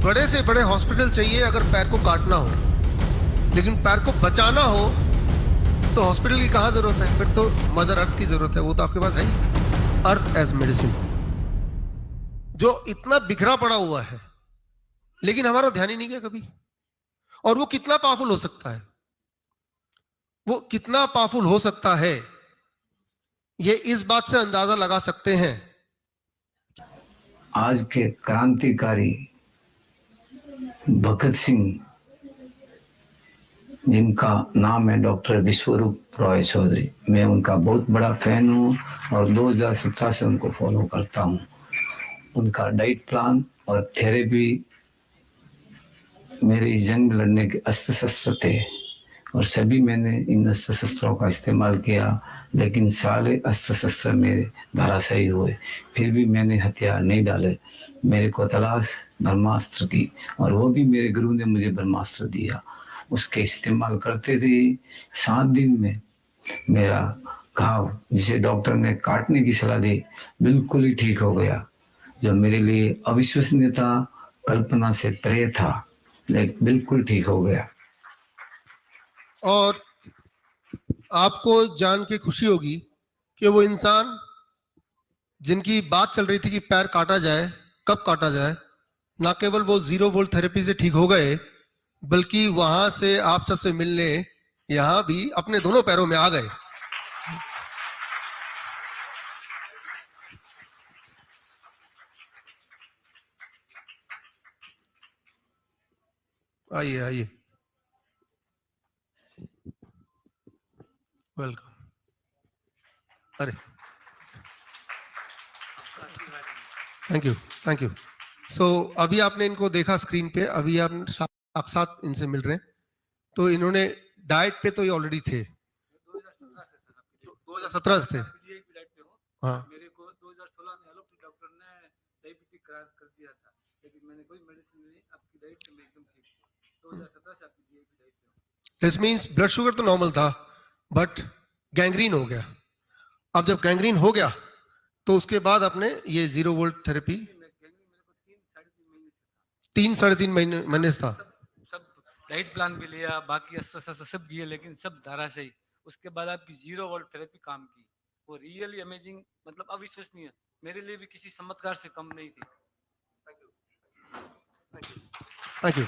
बड़े से बड़े हॉस्पिटल चाहिए अगर पैर को काटना हो, लेकिन पैर को बचाना हो तो हॉस्पिटल की कहां जरूरत है? फिर तो मदर अर्थ की जरूरत है। वो तो आपके पास है ही, अर्थ एज मेडिसिन, जो इतना बिखरा पड़ा हुआ है, लेकिन हमारा ध्यान ही नहीं गया कभी। और वो कितना पावरफुल हो सकता है, वो कितना पावरफुल हो सकता है, ये इस बात से अंदाजा लगा सकते हैं। आज के क्रांतिकारी भगत सिंह, जिनका नाम है डॉक्टर विश्वरूप रॉय चौधरी, मैं उनका बहुत बड़ा फैन हूँ और 2017 से उनको फॉलो करता हूँ। उनका डाइट प्लान और थेरेपी मेरे इस जंग में लड़ने के अस्त्र शस्त्र थे और सभी मैंने इन अस्त्र शस्त्रों का इस्तेमाल किया, लेकिन सारे अस्त्र शस्त्र मेरे धराशायी हुए। फिर भी मैंने हथियार नहीं डाले। मेरे को तलाश ब्रह्मास्त्र की, और वो भी मेरे गुरु ने मुझे ब्रह्मास्त्र दिया। उसके इस्तेमाल करते ही 7 दिन में मेरा घाव, जिसे डॉक्टर ने काटने की सलाह दी, बिल्कुल ही ठीक हो गया, जो मेरे लिए अविश्वसनीय था, कल्पना से परे था, लेकिन बिल्कुल ठीक हो गया। और आपको जान के खुशी होगी कि वो इंसान जिनकी बात चल रही थी कि पैर काटा जाए, कब काटा जाए, ना केवल वो 0 वोल्ट थेरेपी से ठीक हो गए, बल्कि वहां से आप सबसे मिलने यहां भी अपने दोनों पैरों में आ गए। आइए आइए, वेलकम। अरे थैंक यू, थैंक यू। सो अभी आपने इनको देखा स्क्रीन पे, अभी आप साक्षात इनसे मिल रहे हैं। तो इन्होंने डाइट पे तो ये ऑलरेडी थे, 2017 से थे। हाँ, मेरे को 2016 में एलोपैथी डॉक्टर ने डायबिटीज कर दिया था, लेकिन मैंने कोई मेडिसिन नहीं, आपकी डाइट से मैं एकदम ठीक हूं। 2017 से आपकी डाइट पे हूं। दिस मींस ब्लड शुगर तो नॉर्मल था, बट गैंग्रीन हो गया। अब जब गैंग्रीन हो गया तो उसके बाद आपने ये 0 वोल्ट थेरेपी मेरे को 3-3.5 महीने से था। 3-3.5 महीने से था। सब डाइट प्लान भी लिया, बाकी अस्त्र शस्त्र सब दिए, लेकिन सब धारा से ही। उसके बाद आपकी 0 वोल्ट थेरेपी काम की, वो रियली अमेजिंग, मतलब अविश्वसनीय, मेरे लिए भी किसी चमत्कार से कम नहीं थी। Thank you.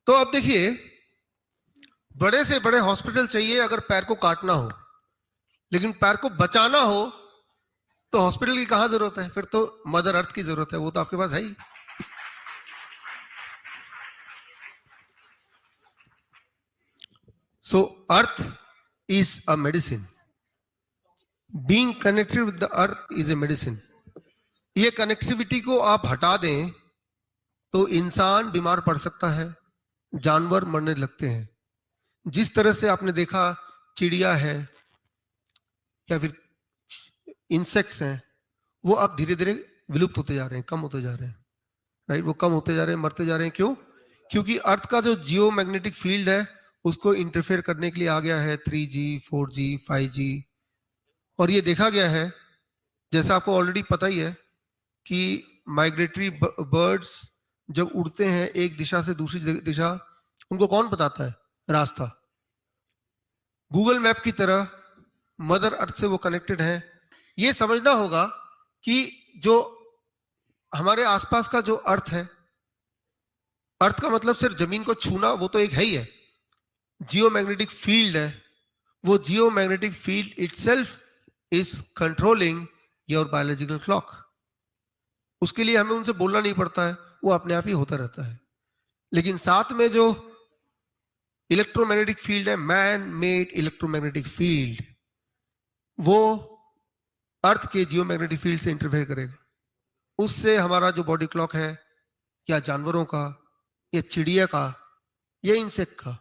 तो अब देखिए, बड़े से बड़े हॉस्पिटल चाहिए अगर पैर को काटना हो, लेकिन पैर को बचाना हो तो हॉस्पिटल की कहां जरूरत है? फिर तो मदर अर्थ की जरूरत है। वो तो आपके पास है ही। So earth is a medicine, being connected with the earth is a medicine. ये कनेक्टिविटी को आप हटा दें तो इंसान बीमार पड़ सकता है, जानवर मरने लगते हैं। जिस तरह से आपने देखा चिड़िया है या फिर इंसेक्ट्स हैं, वो अब धीरे धीरे विलुप्त होते जा रहे हैं, कम होते जा रहे हैं। राइट, वो कम होते जा रहे हैं, मरते जा रहे हैं। क्यों? क्योंकि अर्थ का जो जियो मैग्नेटिक फील्ड है उसको इंटरफेयर करने के लिए आ गया है 3G, 4G, 5G। और ये देखा गया है, जैसा आपको ऑलरेडी पता ही है, कि माइग्रेटरी बर्ड्स जब उड़ते हैं एक दिशा से दूसरी दिशा, उनको कौन बताता है रास्ता? गूगल मैप की तरह मदर अर्थ से वो कनेक्टेड है। ये समझना होगा कि जो हमारे आसपास का जो अर्थ है, अर्थ का मतलब सिर्फ जमीन को छूना वो तो एक है ही है, जियो मैग्नेटिक फील्ड है। वो geo magnetic field itself is controlling your biological clock. उसके लिए हमें उनसे बोलना नहीं पड़ता है, वो अपने आप ही होता रहता है। लेकिन साथ में जो इलेक्ट्रोमैग्नेटिक फील्ड है, मैन मेड इलेक्ट्रोमैग्नेटिक फील्ड, वो अर्थ के जियोमैग्नेटिक फील्ड से इंटरफेयर करेगा। उससे हमारा जो बॉडी क्लॉक है, या जानवरों का, या चिड़िया का, या इंसेक्ट का,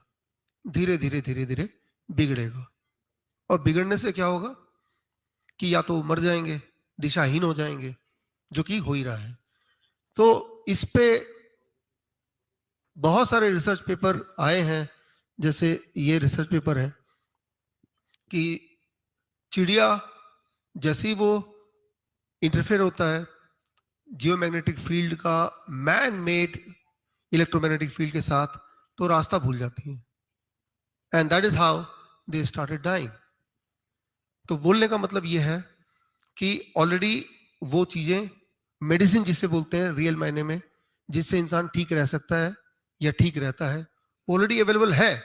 धीरे धीरे धीरे धीरे बिगड़ेगा। और बिगड़ने से क्या होगा कि या तो मर जाएंगे, दिशाहीन हो जाएंगे, जो कि हो ही रहा है। तो इस पे बहुत सारे रिसर्च पेपर आए हैं, जैसे ये रिसर्च पेपर है कि चिड़िया जैसी वो इंटरफेयर होता है जियोमैग्नेटिक फील्ड का मैन मेड इलेक्ट्रोमैग्नेटिक फील्ड के साथ, तो रास्ता भूल जाती हैं, and that is how they started dying. तो बोलने का मतलब यह है कि ऑलरेडी वो चीजें, मेडिसिन जिससे बोलते हैं रियल मायने में, जिससे इंसान ठीक रह सकता है या ठीक रहता है, ऑलरेडी अवेलेबल है,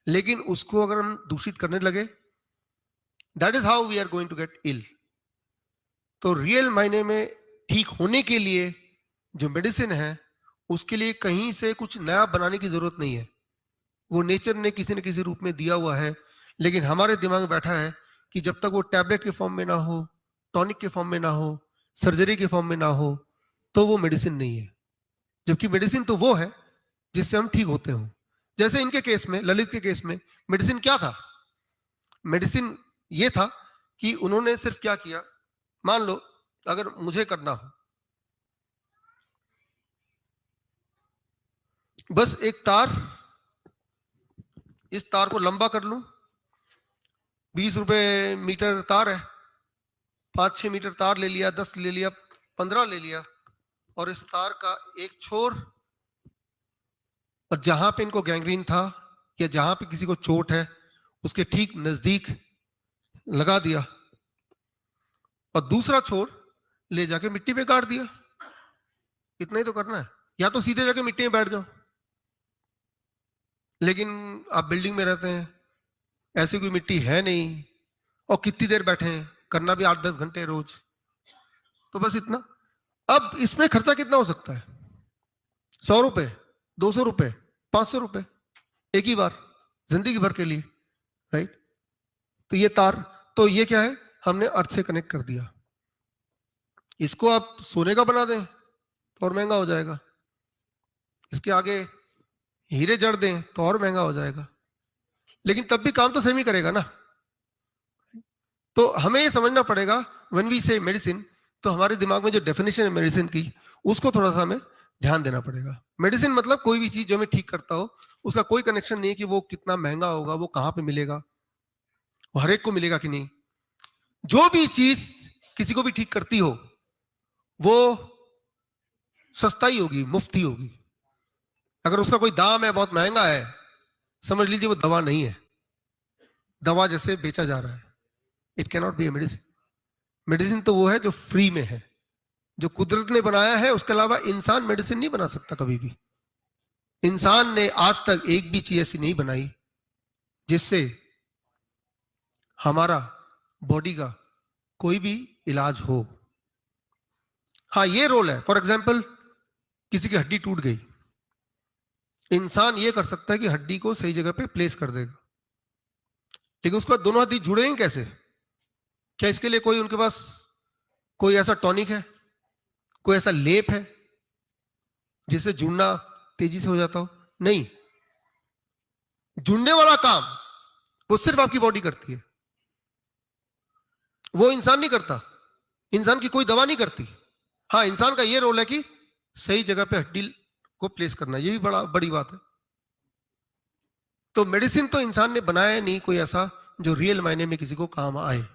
लेकिन उसको अगर हम दूषित करने लगे, that is how we are going to get ill. तो रियल मायने में ठीक होने के लिए जो मेडिसिन है, उसके लिए कहीं से कुछ नया बनाने की जरूरत नहीं है, वो नेचर ने किसी न किसी रूप में दिया हुआ है। लेकिन हमारे दिमाग में बैठा है कि जब तक वो टैबलेट के फॉर्म में ना हो, टॉनिक के फॉर्म में ना हो, सर्जरी के फॉर्म में ना हो, तो वो मेडिसिन नहीं है। जबकि मेडिसिन तो वो है जिससे हम ठीक होते हो। जैसे इनके केस में, ललित के केस में, मेडिसिन क्या था? मेडिसिन ये था कि उन्होंने सिर्फ क्या किया, मान लो अगर मुझे करना हो, बस एक तार, इस तार को लंबा कर लूं, 20 रुपए मीटर तार है, 5-6 मीटर तार ले लिया, 10 ले लिया, 15 ले लिया, और इस तार का एक छोर, और जहां पे इनको गैंग्रीन था या जहां पे किसी को चोट है, उसके ठीक नजदीक लगा दिया, और दूसरा छोर ले जाके मिट्टी पे गाड़ दिया। इतना ही तो करना है, या तो सीधे जाके मिट्टी में बैठ जाओ। लेकिन आप बिल्डिंग में रहते हैं, ऐसी कोई मिट्टी है नहीं, और कितनी देर बैठे हैं, करना भी 8-10 घंटे रोज, तो बस इतना। अब इसमें खर्चा कितना हो सकता है? 100 रुपए, 200 रुपए, 500 रुपए, एक ही बार, जिंदगी भर के लिए, राइट? तो ये तार, तो ये क्या है, हमने अर्थ से कनेक्ट कर दिया। इसको आप सोने का बना दें तो और महंगा हो जाएगा, इसके आगे हीरे जड़ दें तो और महंगा हो जाएगा, लेकिन तब भी काम तो सेम ही करेगा ना। तो हमें ये समझना पड़ेगा, व्हेन वी से मेडिसिन, तो हमारे दिमाग में जो डेफिनेशन है मेडिसिन की, उसको थोड़ा सा हमें ध्यान देना पड़ेगा। मेडिसिन मतलब कोई भी चीज जो हमें ठीक करता हो, उसका कोई कनेक्शन नहीं है कि वो कितना महंगा होगा, वो कहां पे मिलेगा, वो हर एक को मिलेगा कि नहीं। जो भी चीज किसी को भी ठीक करती हो, वो सस्ता ही होगी, मुफ्त ही होगी। अगर उसका कोई दाम है, बहुत महंगा है, समझ लीजिए वो दवा नहीं है, दवा जैसे बेचा जा रहा है। It cannot be a medicine. Medicine तो वो है जो फ्री में है, जो कुदरत ने बनाया है, उसके अलावा इंसान मेडिसिन नहीं बना सकता कभी भी। इंसान ने आज तक एक भी चीज ऐसी नहीं बनाई जिससे हमारा बॉडी का कोई भी इलाज हो। हाँ, ये रोल है, फॉर एग्जाम्पल किसी की हड्डी टूट गई, इंसान ये कर सकता है कि हड्डी को सही जगह पे प्लेस कर देगा, लेकिन उसके बाद दोनों हड्डी जुड़ेंगे कैसे? क्या इसके लिए कोई उनके पास कोई ऐसा टॉनिक है, कोई ऐसा लेप है जिससे जुड़ना तेजी से हो जाता हो? नहीं। जुड़ने वाला काम वो सिर्फ आपकी बॉडी करती है, वो इंसान नहीं करता, इंसान की कोई दवा नहीं करती। हाँ, इंसान का ये रोल है कि सही जगह पे हड्डी को प्लेस करना, ये भी बड़ी बात है। तो मेडिसिन तो इंसान ने बनाया नहीं कोई ऐसा जो रियल मायने में किसी को काम आए।